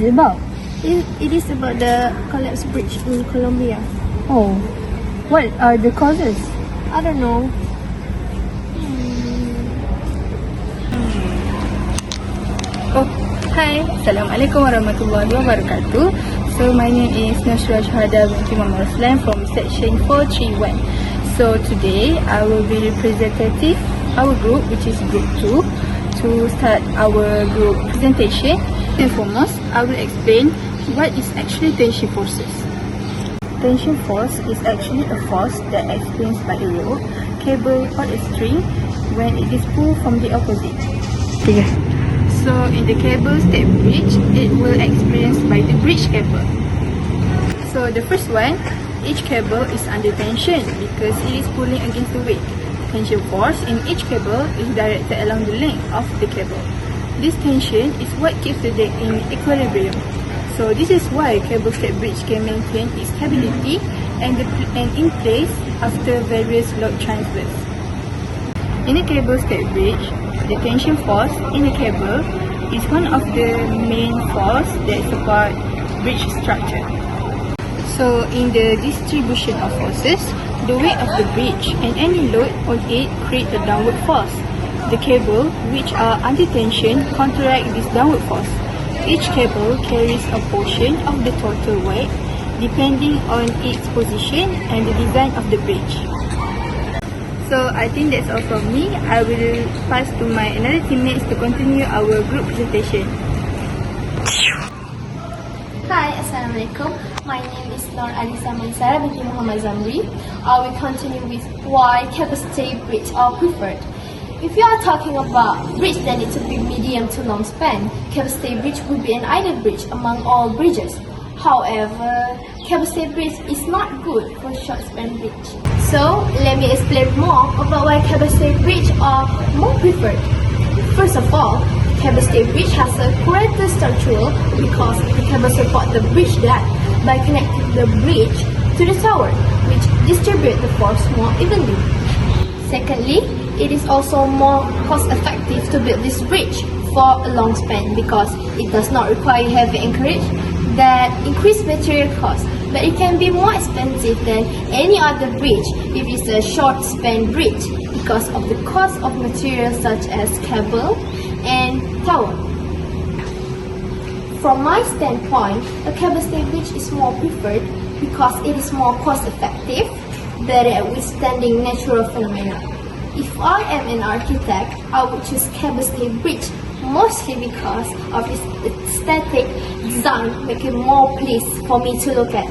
is it about? It is about the collapsed bridge in Colombia. Oh, what are the causes? I don't know. Oh, hi. Assalamualaikum warahmatullahi wabarakatuh. So my name is Nashra Shahada binti Muhammad Raslan from section 431. So today I will be representative our group, which is group 2, to start our group presentation. And foremost, I will explain what is actually tension forces. Tension force is actually a force that is experienced by a rope, cable or a string when it is pulled from the opposite. Okay. So in the cable step bridge, it will experienced by the bridge cable. So the first one, each cable is under tension because it is pulling against the weight. Tension force in each cable is directed along the length of the cable. This tension is what keeps the deck in equilibrium. So this is why cable step bridge can maintain its stability and in place after various load transfers. In a cable step bridge, the tension force in the cable is one of the main force that support bridge structure. So in the distribution of forces, the weight of the bridge and any load on it create a downward force. The cable, which are under tension, counteract this downward force. Each cable carries a portion of the total weight depending on its position and the design of the bridge. So I think that's all from me. I will pass to my another teammates to continue our group presentation. Hi, Assalamualaikum. My name is Nur Alisa Maisara binti Muhammad Zamri. I will continue with why cable stay bridge are preferred. If you are talking about bridge that need to be medium to long span, cable stay bridge will be an ideal bridge among all bridges. However, cable stay bridge is not good for short span bridge. So, let me explain more about why cable stay bridge are more preferred. First of all, cable stay bridge has a greater structural because the cable support the bridge deck by connecting the bridge to the tower, which distribute the force more evenly. Secondly, it is also more cost effective to build this bridge for a long span because it does not require heavy anchorage that increase material cost, but it can be more expensive than any other bridge if it's a short span bridge because of the cost of materials such as cable and tower. From my standpoint, a cable stay bridge is more preferred because it is more cost effective, better at withstanding natural phenomena. If I am an architect, I would choose cable stay bridge mostly because of its aesthetic design, making more place for me to look at.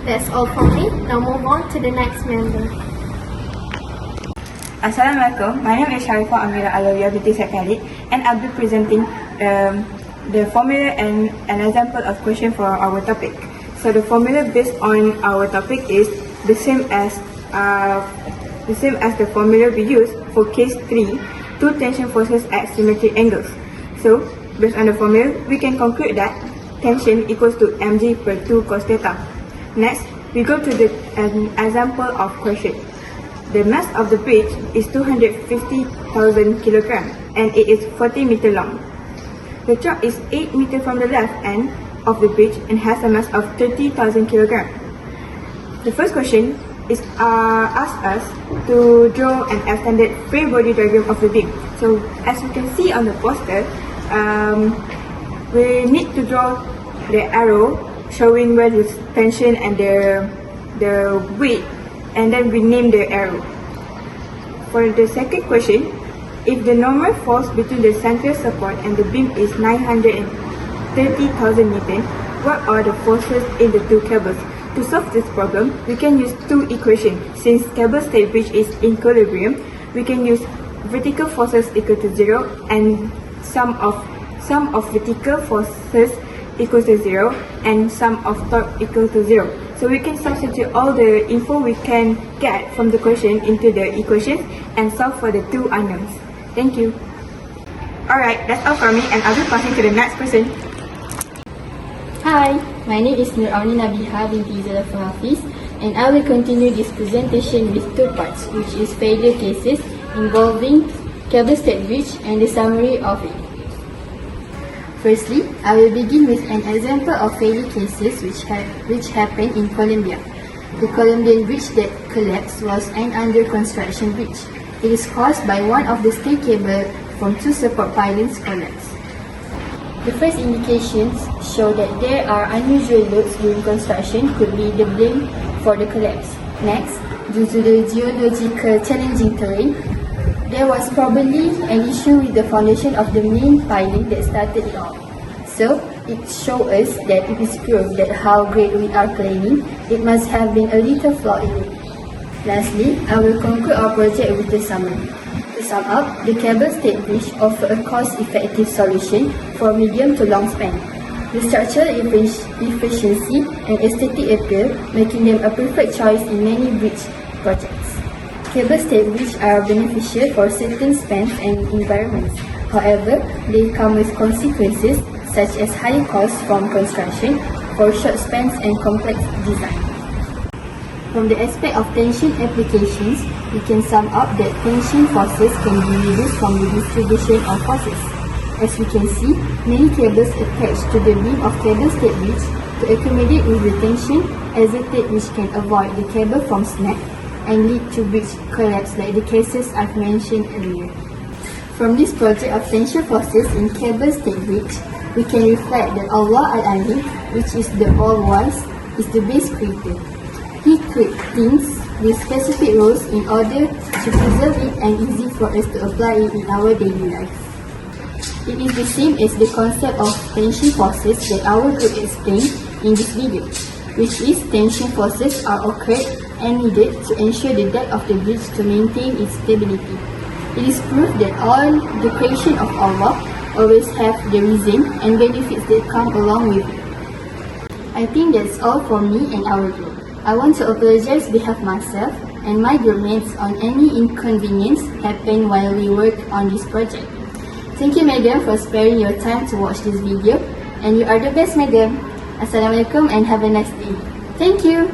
That's all from me. Now move on to the next member. Assalamualaikum. My name is Sharifah Amira Alawiyah binti Khalid, and I'll be presenting the formula and an example of question for our topic. So the formula based on our topic is the same as the formula we use for case 3, two tension forces at symmetric angles. So based on the formula, we can conclude that tension equals to mg per 2 cos theta. Next, we go to the example of question. The mass of the bridge is 250,000 kg and it is 40 meter long. The truck is 8 meter from the left end of the bridge and has a mass of 30,000 kg. The first question is ask us to draw an extended free body diagram of the beam. So as you can see on the poster, we need to draw the arrow showing where the tension and the weight, and then we name the arrow. For the second question, if the normal force between the central support and the beam is 930,000 Newton, what are the forces in the two cables? To solve this problem, we can use two equations. Since cable stay bridge is in equilibrium, we can use vertical forces equal to 0 and sum of vertical forces equals to 0 and sum of torque equal to 0. So we can substitute all the info we can get from the question into the equation and solve for the two unknowns. Thank you. Alright, that's all from me, and I'll be passing to the next person. Hi, my name is Nur Auni Nabiha binti Zalafah Hafiz, and I will continue this presentation with two parts, which is failure cases involving cable step bridge and the summary of it. Firstly, I will begin with an example of failure cases which happened in Colombia. The Colombian bridge that collapsed was an under construction bridge. It is caused by one of the stay cable from two support pylons collapse. The first indications show that there are unusual loads during construction could be the blame for the collapse. Next, due to the geological challenging terrain, there was probably an issue with the foundation of the main pylon that started it all. So, it shows us that it is proof that how great we are planning, it must have been a little flaw in it. Lastly, I will conclude our project with the summary. To sum up, the cable-stayed bridge offers a cost-effective solution for medium to long span. The structural efficiency and aesthetic appeal making them a perfect choice in many bridge projects. Cable-stayed bridges are beneficial for certain spans and environments. However, they come with consequences such as high costs from construction for short spans and complex design. From the aspect of tension applications, we can sum up that tension forces can be reduced from the distribution of forces. As we can see, many cables attached to the beam of cable-stayed bridge to accommodate with the tension exerted which can avoid the cable from snap and lead to bridge collapse like the cases I've mentioned earlier. From this project of tension forces in cable-stayed bridge, we can reflect that Allah Al-Alim, which is the All-Wise, is the base creator. He creates things with specific roles in order to preserve it and easy for us to apply it in our daily life. It is the same as the concept of tension forces that our group explained in this video, which is tension forces are occurred and needed to ensure the depth of the bridge to maintain its stability. It is proof that all the creation of Allah always have the reason and benefits that come along with it. I think that's all for me and our group. I want to apologize behalf myself and my group mates on any inconvenience happened while we work on this project. Thank you, madam, for sparing your time to watch this video, and you are the best, madam. Assalamualaikum and have a nice day. Thank you.